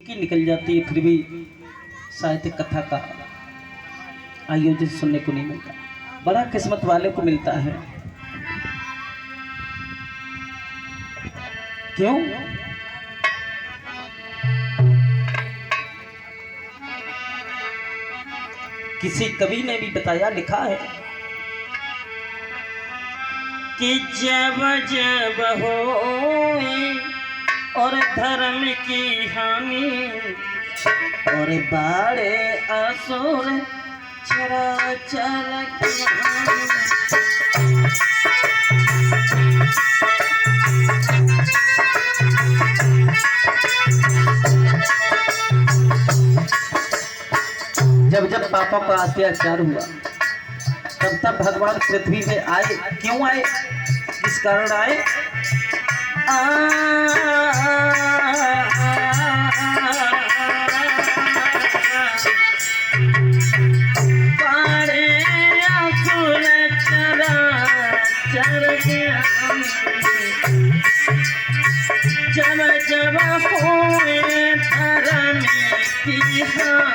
की निकल जाती है, फिर भी साहित्य कथा का आयोजन सुनने को नहीं मिलता। बड़ा किस्मत वाले को मिलता है। क्यों? किसी कवि ने भी बताया, लिखा है कि जब जब होए और धर्म की हानि और बाड़े असुर चराचर की हानि। जब जब पापों का अत्याचार हुआ तब तब भगवान पृथ्वी में आए। क्यों आए? किस कारण आए? जब जब होए धर्म की हानि।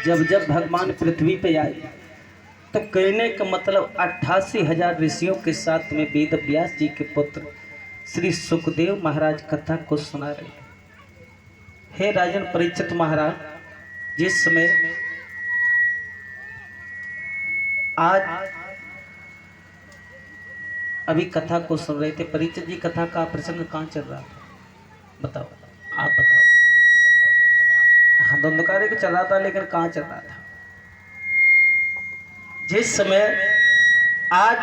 जब जब भगवान पृथ्वी पे आए तो कहने का मतलब 88,000 ऋषियों के साथ में वेद व्यास जी के पुत्र श्री सुखदेव महाराज कथा को सुना रहे हैं। हे राजन परीक्षित महाराज, जिस समय आज अभी कथा को सुन रहे थे, परीक्षित जी कथा का प्रसंग कहाँ चल रहा था? बताओ, आप बताओ। हाँ, धुंधकारी को चल रहा था, लेकिन कहाँ चल रहा था? जिस समय आज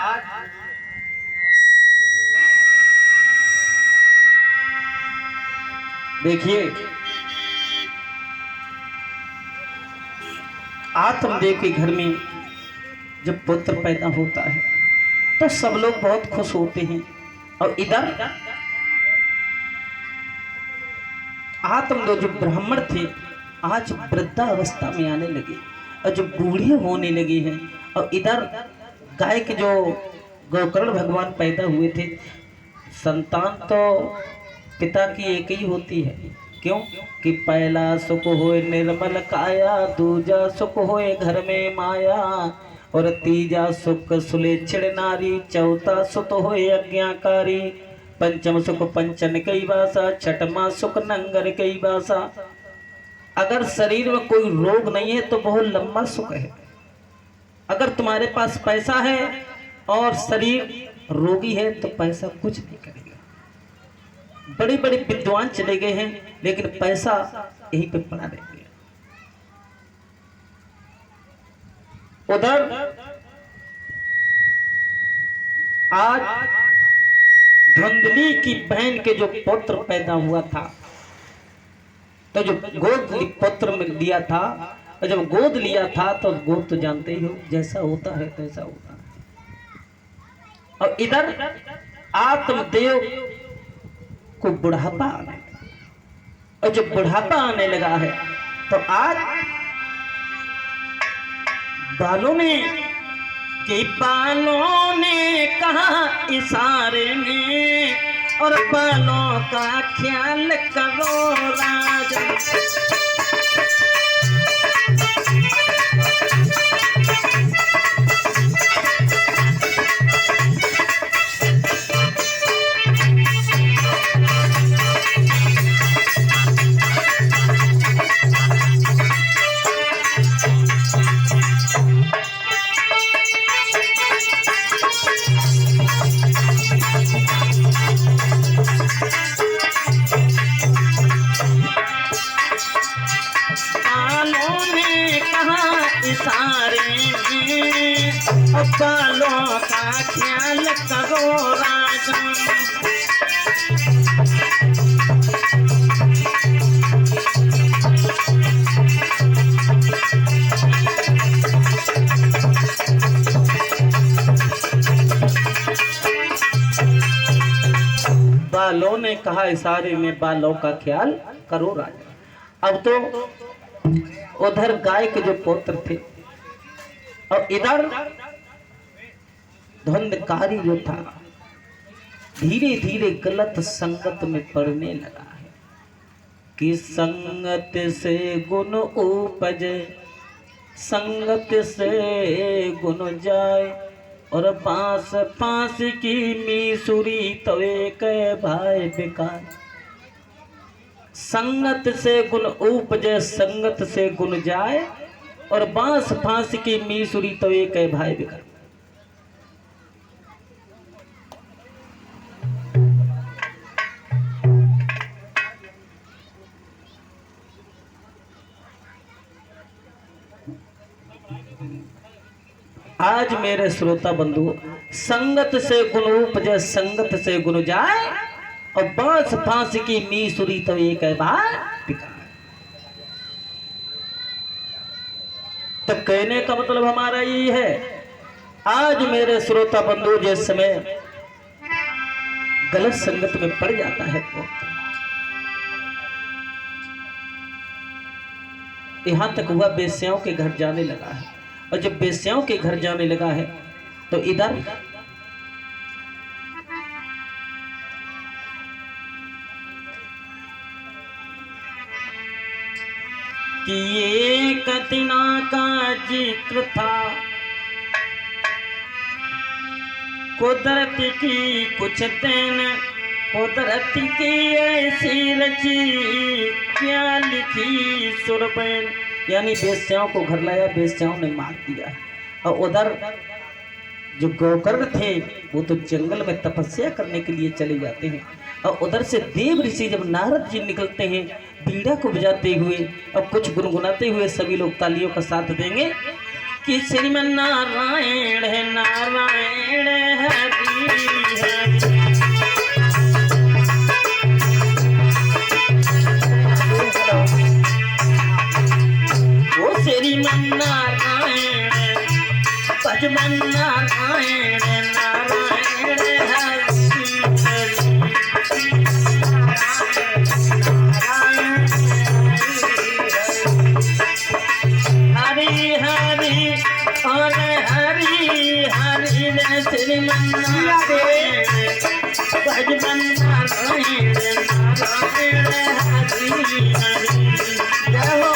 देखिए आत्मदेव के घर में जब पुत्र पैदा होता है तो सब लोग बहुत खुश होते हैं, और इधर आत्मदेव जो ब्राह्मण थे आज वृद्धावस्था में आने लगे और जो बूढ़े होने लगे हैं, और इधर गाय के जो गोकर्ण भगवान पैदा हुए थे, संतान तो पिता की एक ही होती है। क्यों? कि पहला सुख होए निर्मल काया, दूजा सुख होए घर में माया, और तीजा सुख सुलेच्छड़ नारी, चौथा सुख होए अज्ञाकारी, पंचम सुख पंचन कई बासा, छठमा सुख नंगर कई बासा। अगर शरीर में कोई रोग नहीं है तो बहुत लंबा सुख है। अगर तुम्हारे पास पैसा है और शरीर रोगी है तो पैसा कुछ नहीं करेगा। बड़े बड़े विद्वान चले गए हैं, लेकिन पैसा यहीं पे पड़ा रह गया। उधर आज धुंधली की बहन के जो पुत्र पैदा हुआ था, तो जो गोद पुत्र में लिया था, और जब गोद लिया था तो गोद तो जानते ही हो, जैसा होता है तैसा होता है। और इधर आत्मदेव को बुढ़ापा आने लगा, और जब बुढ़ापा आने लगा है तो आज बालों ने कहा इशारे में, और बालों का ख्याल करो राजा। बालों का ख्याल करो राजा। बालों ने कहा इशारे में, बालों का ख्याल करो राजा। अब तो उधर गाय के जो पौत्र थे और इधर धुंधकारी जो था धीरे धीरे गलत संगत में पड़ने लगा है कि संगत से गुण उपजे संगत से गुण जाए और पास पास की मीसुरी तवे के भाई बेकार। संगत से गुण उपजे संगत से गुण जाए और बांस फांस की मीसुरी तवे के भाई बेकार। आज मेरे श्रोता बंधु, संगत से गुण उपजे संगत से गुण जाए और बांस फांस की मीसुरी तो एक है तो कहने का मतलब हमारा ये है, आज मेरे श्रोता बंधु जिस समय गलत संगत में पड़ जाता है तो यहां तक हुआ बेस्याओं के घर जाने लगा है। और जब बेस्याओं के घर जाने लगा है तो इधर कि ये कतना का जिक्र था कुदरत की कुछ दिन कुदरत की ऐसी रची क्या लिखी सुरबैन। यानी बेस्याओं को घर लाया, बेस्याओं ने मार दिया। और उधर जो गोकर्ण थे वो तो जंगल में तपस्या करने के लिए चले जाते हैं। और उधर से देव ऋषि जब नारद जी निकलते हैं बीड़ा को बजाते हुए और कुछ गुनगुनाते हुए, सभी लोग तालियों का साथ देंगे कि श्रीमन नारायण है नारायण हरि है। श्रीमन नारायण भजमन नारायण नारायण हरि हरि और हरि हरि रे श्रीमन नारायण भजमन नारायण नारायण हरि हरि। जय हो।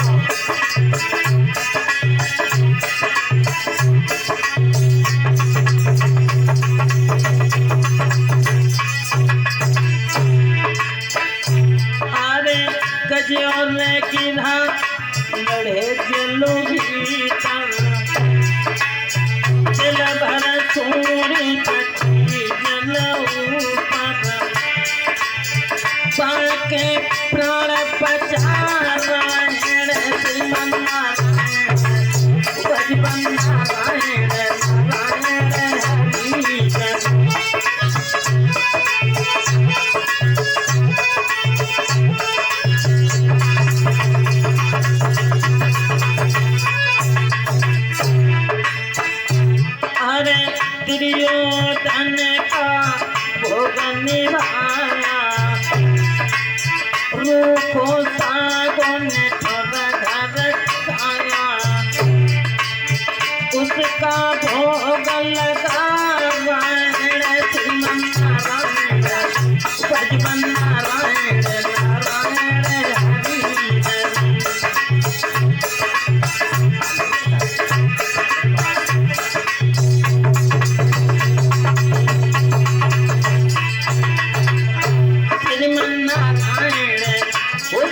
लड़े जलो जल भर सूरी पटी जल बाके प्राण पचारायण श्रीमन नारायण भजमन नारायण नारायण हरि हरि। दुर्योधन का भोग निभाया रूखो सागों ने थोड़ा घर खाया उसका भोग लगा श्रीमन नारायण भजमन नारायण नारायण हरि हरि।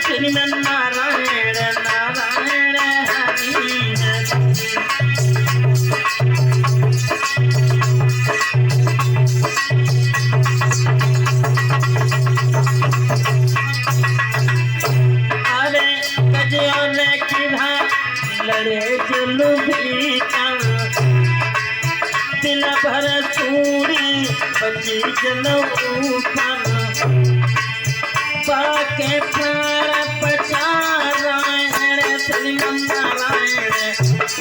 श्रीमन नारायण नारायण हरि हरि। अरे गजों ने किधा लड़े जलू भीतर दिल भर सूरी बची जल ऊपर बाके प्राण पचारायण श्रीमन नारायण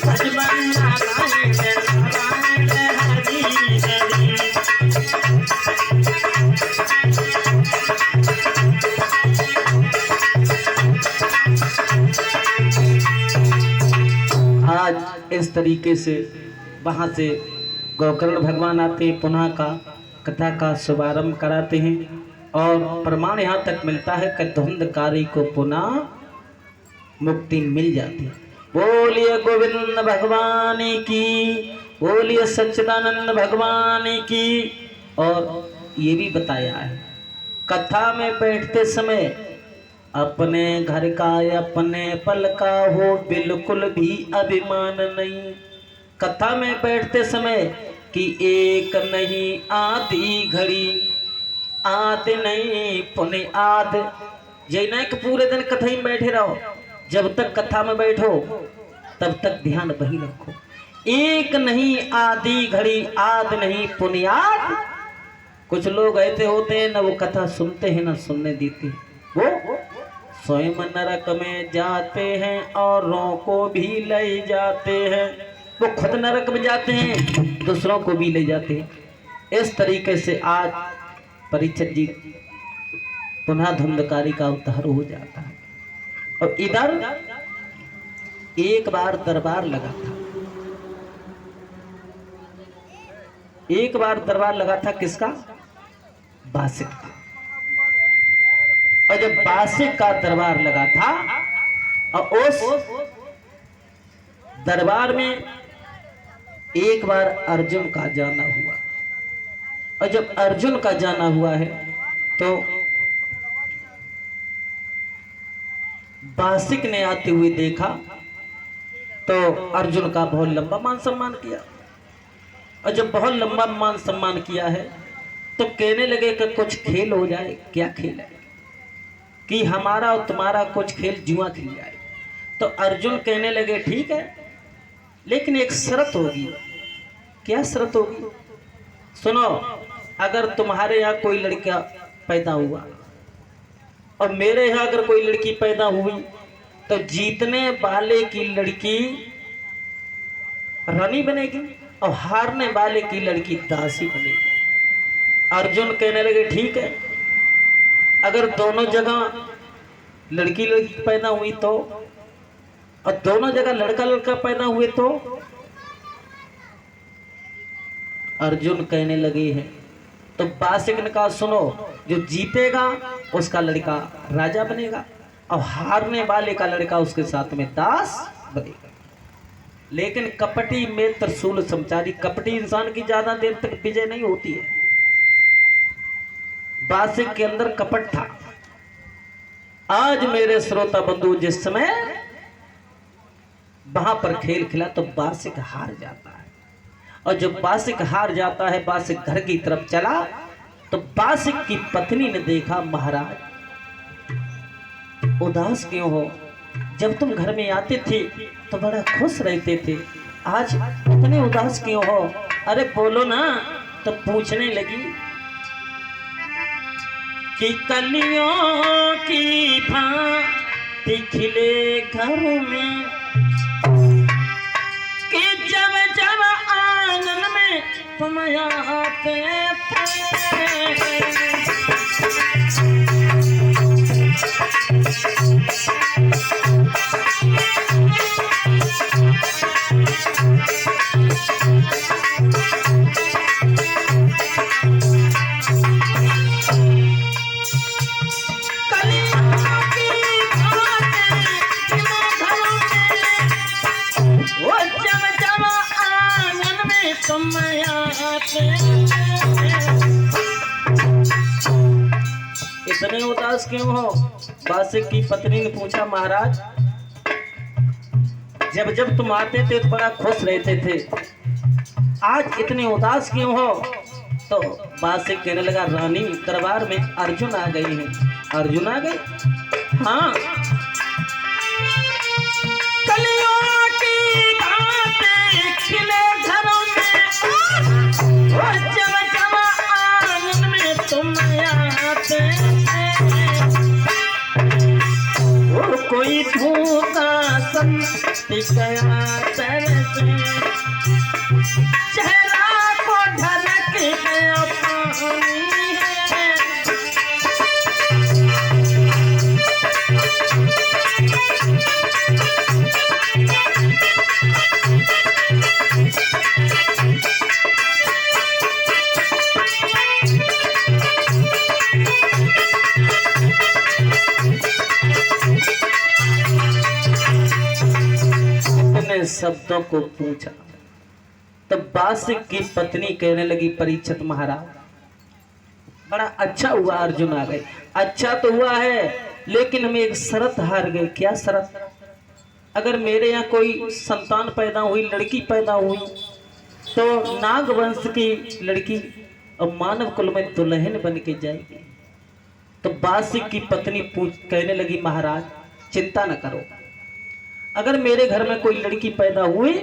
भजमन नारायण नारायण हरि हरि। महाराज इस तरीके से वहाँ से गोकर्ण भगवान आते पुनः का कथा का शुभारंभ कराते हैं और प्रमाण यहाँ तक मिलता है कि धुंधकारी को पुनः मुक्ति मिल जाती है। बोलिए गोविंद भगवान की, बोलिए सच्चिदानंद भगवान की। और ये भी बताया है कथा में बैठते समय अपने घर का अपने पल का हो बिल्कुल भी अभिमान नहीं। कथा में बैठते समय कि एक नहीं आधी घड़ी, आध नहीं पुण्य आध। ये नहीं कि पूरे दिन कथा में बैठे रहो, जब तक कथा में बैठो तब तक ध्यान वही रखो। एक नहीं आधी घड़ी, आध नहीं पुण्याद। कुछ लोग ऐसे होते हैं ना वो कथा सुनते हैं ना सुनने देते हैं, वो स्वयं नरक में जाते हैं औरों को भी ले जाते हैं। वो खुद नरक में जाते हैं दूसरों को भी ले जाते हैं। इस तरीके से आज परीक्षित जी पुनः धुंधकारी का अवतार हो जाता है। और इधर एक बार दरबार लगा था, एक बार दरबार लगा था किसका? बासिक का। और जब बासिक का दरबार लगा था और उस दरबार में एक बार अर्जुन का जाना हुआ। और जब अर्जुन का जाना हुआ है तो बासिक ने आते हुए देखा तो अर्जुन का बहुत लंबा मान सम्मान किया। और जब बहुत लंबा मान सम्मान किया है तो कहने लगे कि कुछ खेल हो जाए। क्या खेल है? कि हमारा और तुम्हारा कुछ खेल जुआ खेल जाए। तो अर्जुन कहने लगे ठीक है, लेकिन एक शर्त होगी। क्या शर्त होगी? सुनो, अगर तुम्हारे यहाँ कोई लड़का पैदा हुआ और मेरे यहाँ अगर कोई लड़की पैदा हुई तो जीतने वाले की लड़की रानी बनेगी और हारने वाले की लड़की दासी बनेगी। अर्जुन कहने लगे ठीक है, अगर दोनों जगह लड़की लड़की पैदा हुई तो, और दोनों जगह लड़का लड़का पैदा हुए तो? अर्जुन कहने लगे हैं। तो बासिक ने कहा सुनो, जो जीतेगा उसका लड़का राजा बनेगा और हारने वाले का लड़का उसके साथ में दास बनेगा। लेकिन कपटी में त्रिशूल समचारी, कपटी इंसान की ज्यादा देर तक विजय नहीं होती है। बासिक के अंदर कपट था। आज मेरे श्रोता बंधु जिस समय वहां पर खेल खिला तो बासिक हार जाता है। और जब बासिक हार जाता है, बासिक घर की तरफ चला तो बासिक की पत्नी ने देखा महाराज उदास क्यों हो? जब तुम घर में आते थे तो बड़ा खुश रहते थे, आज इतने उदास क्यों हो? अरे बोलो ना। तो पूछने लगी कि कलियों की भांति खिले घर में, कि जब जब आंगन में तुम आते थे। इतने उदास क्यों हो? बासिक की पत्नी ने पूछा महाराज जब जब तुम आते थे तो बड़ा खुश रहते थे, आज इतने उदास क्यों हो? तो बासिक कहने लगा रानी दरबार में अर्जुन आ गए हैं। अर्जुन आ गए? हाँ। कलियों की भांति खिले घरों में, और जब जब आंगन में तुम आते और कोई धोखा संति गया तरसे, चेहरा को ढलक गया पानी है। में शब्दों को पूछा। तब बासिक की पत्नी कहने लगी, परीक्षित महाराज बड़ा अच्छा हुआ अर्जुन आ गए। अच्छा तो हुआ है, लेकिन हम एक शर्त हार गए। क्या शर्त? अगर मेरे यहाँ कोई संतान पैदा हुई, लड़की पैदा हुई, तो नाग वंश की लड़की और मानव कुल में दुल्हन बन के जाएगी। तो बासिक की पत्नी कहने लगी, महाराज चिंता न करो, अगर मेरे घर में कोई लड़की पैदा हुई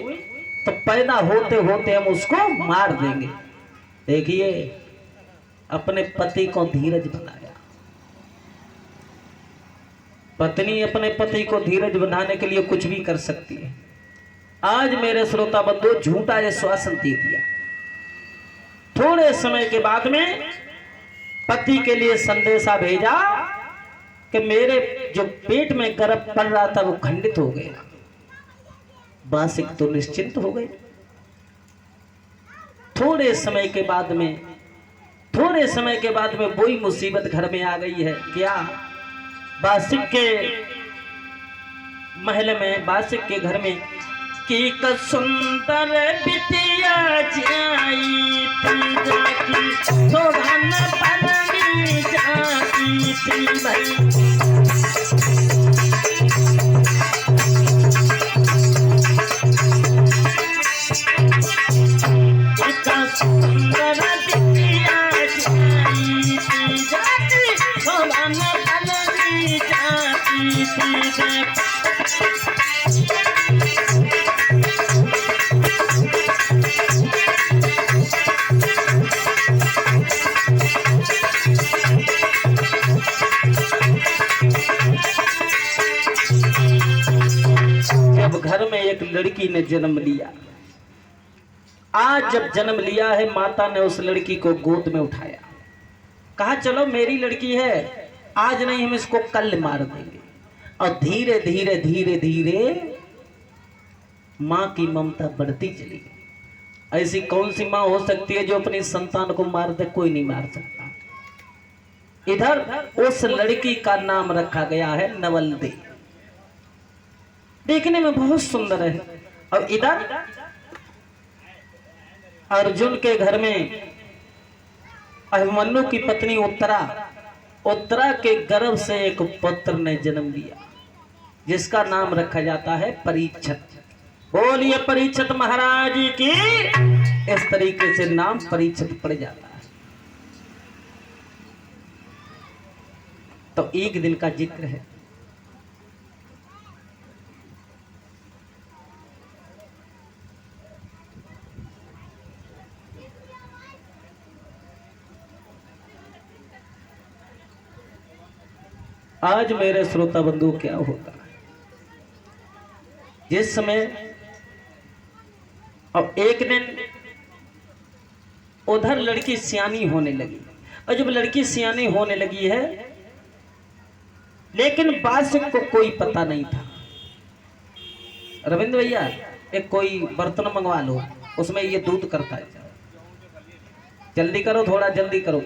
तो पैदा होते होते हम उसको मार देंगे। देखिए, अपने पति को धीरज बनाया। पत्नी अपने पति को धीरज बनाने के लिए कुछ भी कर सकती है। आज मेरे श्रोता बंधु झूठा आश्वासन दे दिया। थोड़े समय के बाद में पति के लिए संदेशा भेजा कि मेरे जो पेट में गर्भ पड़ रहा था वो खंडित हो गया। बासिक तो निश्चिंत हो गए। थोड़े समय के बाद में वही मुसीबत घर में आ गई है। क्या? बासिक के महल में, बासिक के घर में की सुंदर बिटिया जाई थी, सोहन बनगी जाती थी भाई। सुंदर बिटिया जाई थी, सोहन बनगी जाती थी। घर में एक लड़की ने जन्म लिया। आज जब जन्म लिया है, माता ने उस लड़की को गोद में उठाया, कहा चलो मेरी लड़की है, आज नहीं हम इसको कल मार देंगे। और धीरे धीरे धीरे धीरे मां की ममता बढ़ती चली गई। ऐसी कौन सी मां हो सकती है जो अपनी संतान को मार दे? कोई नहीं मार सकता। इधर उस लड़की का नाम रखा गया है नवलदे। देखने में बहुत सुंदर है। और इधर अर्जुन के घर में अभिमन्यु की पत्नी उत्तरा के गर्भ से एक पुत्र ने जन्म लिया, जिसका नाम रखा जाता है परीक्षित। बोलिए परीक्षित महाराज की। इस तरीके से नाम परीक्षित पड़ जाता है। तो एक दिन का जिक्र है। आज मेरे श्रोता बंधु क्या होता है, जिस समय अब एक दिन उधर लड़की सियानी होने लगी। और जब लड़की सियानी होने लगी है, लेकिन बासिक को कोई पता नहीं था। रविंद्र भैया एक कोई बर्तन मंगवा लो, उसमें ये दूध करता है, जल्दी करो, थोड़ा जल्दी करो।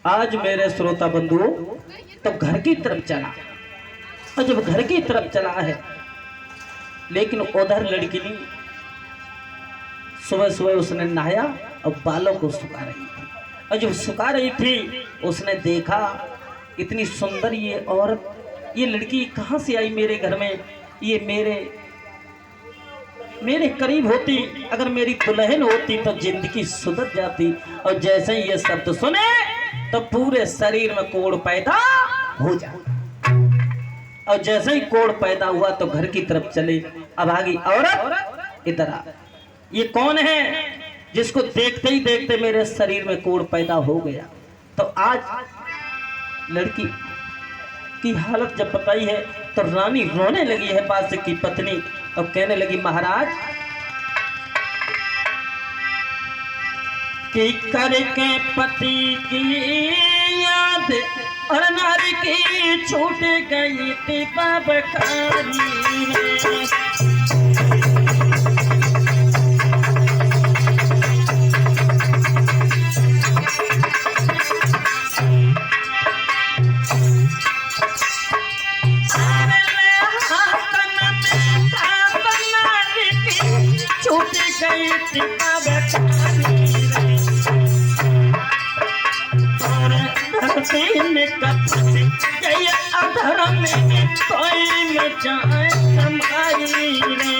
आज मेरे श्रोता बंधु तो घर की तरफ चला। और जब घर की तरफ चला है, लेकिन उधर लड़की ने सुबह सुबह उसने नहाया और बालों को सुखा रही थी। और जब सुखा रही थी, उसने देखा इतनी सुंदर ये औरत, ये लड़की कहाँ से आई मेरे घर में? ये मेरे करीब होती, अगर मेरी दुल्हन होती तो जिंदगी सुधर जाती। और जैसे ही ये शब्द सुने तो पूरे शरीर में कोढ़ पैदा हो जाता। और जैसे ही कोढ़ पैदा हुआ तो घर की तरफ चले। अब आगी औरत इधर आ। ये कौन है जिसको देखते ही देखते मेरे शरीर में कोढ़ पैदा हो गया? तो आज लड़की की हालत जब बताई है तो रानी रोने लगी है, बासिक की पत्नी, और कहने लगी महाराज कि करके पति की याद और नारी की छूट गई थी बबकारी छूट गई थी बबकारी गई अधर्म में कोई न जाए कमाई रे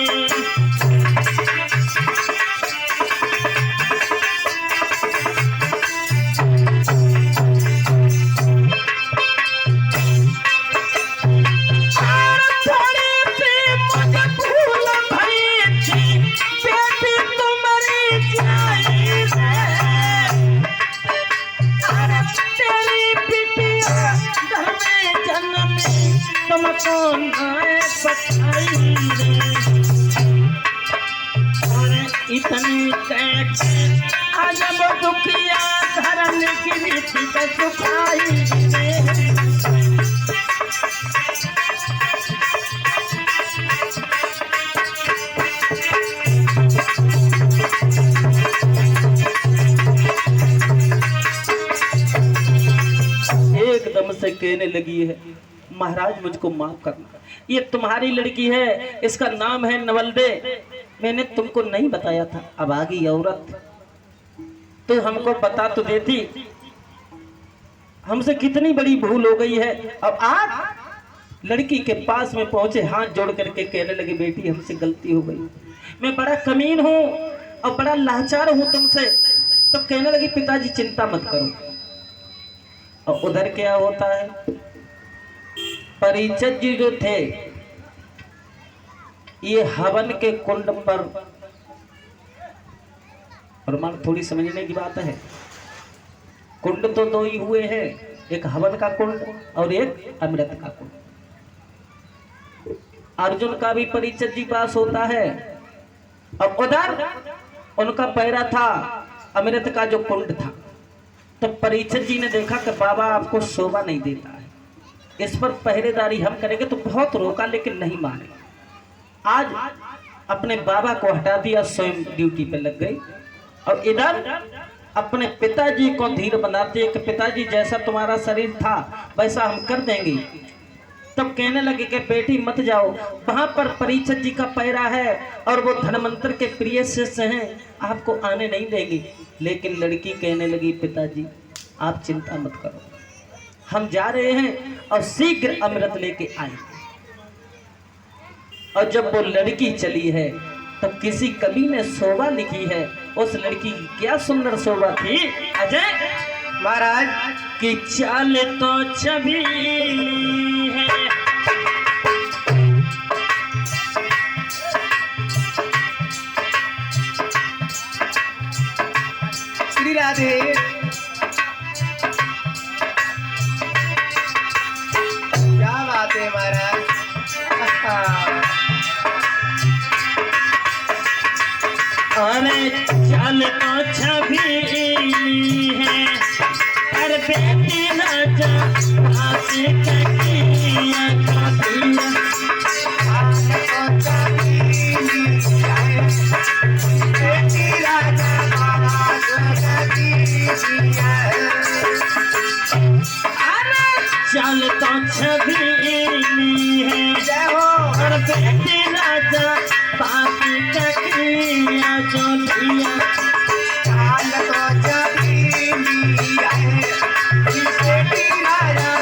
इतनी आज वो दुखिया धर्म की रीति का सुखाई एकदम से कहने लगी है, महाराज मुझको माफ करना, ये तुम्हारी लड़की है, इसका नाम है नवलदे, मैंने तुमको नहीं बताया था। अब आ गई औरत, तो हमको बता तो देती, हमसे कितनी बड़ी भूल हो गई है। अब आज लड़की के पास में पहुंचे, हाथ जोड़ करके कहने लगे, बेटी हमसे गलती हो गई, मैं बड़ा कमीन हूँ और बड़ा लाचार हूँ तुमसे। तो कहने लगी, पिताजी चिंता मत करो। और उधर क्या होता है, परिचय जी जो थे ये हवन के कुंड पर, प्रमाण थोड़ी समझने की बात है, कुंड तो दो ही हुए हैं, एक हवन का कुंड और एक अमृत का कुंड। अर्जुन का भी परिचय जी पास होता है। अब उधर उनका पैरा था अमृत का जो कुंड था। तो परिचय जी ने देखा कि बाबा आपको शोभा नहीं देता है, इस पर पहरेदारी हम करेंगे। तो बहुत रोका लेकिन नहीं माने। आज अपने बाबा को हटा दिया, स्वयं ड्यूटी पे लग गई। और इधर अपने पिताजी को धीर बनाते कि पिताजी जैसा तुम्हारा शरीर था वैसा हम कर देंगे। तब कहने लगे कि बेटी मत जाओ, वहां पर परिचय जी का पैरा है और वो धनवंतर के प्रिय शिष्य हैं, आपको आने नहीं देंगे। लेकिन लड़की कहने लगी, पिताजी आप चिंता मत करो, हम जा रहे हैं और शीघ्र अमृत लेके आएंगे। और जब वो लड़की चली है तब किसी कवि ने शोभा लिखी है। उस लड़की की क्या सुंदर शोभा थी अजय महाराज की चाल तो छवि है। श्री राधे क्या बात है महाराज। अरे चाल तो छवि है, अरे बेटी राजा हाथी कटिया कटिया, बेटी राजा अरे चाल तो छवि है, जय हो। और बेटी राजा हाथी कटिया चोलिया, चाल तो छवि है, बेटी राजा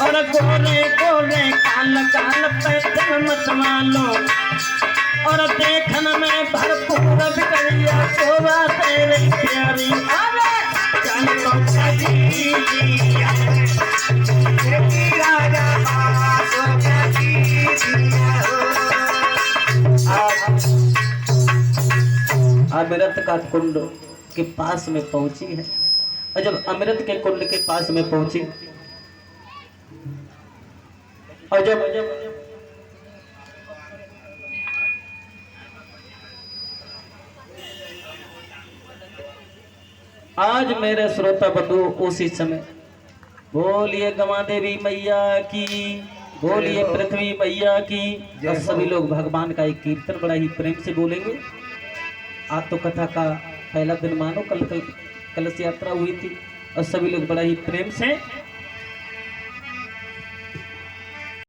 और गोरे गोरे काल काल पे मत मानो, और देखन में भरपूर बिगड़िया शोभा तेरे प्यारी। अरे चल तो छवि बेटी राजा अमृत का कुंड के पास में पहुंची है। और जब अमृत के कुंड के पास में पहुंची और जब आज मेरे श्रोता बंधु उसी समय बोलिए गमा देवी मैया की, बोलिए पृथ्वी मैया की। और सभी लोग भगवान का एक कीर्तन बड़ा ही प्रेम से बोलेंगे। आज तो कथा का पहला दिन मानो कल कलश यात्रा हुई थी और सभी लोग बड़ा ही प्रेम से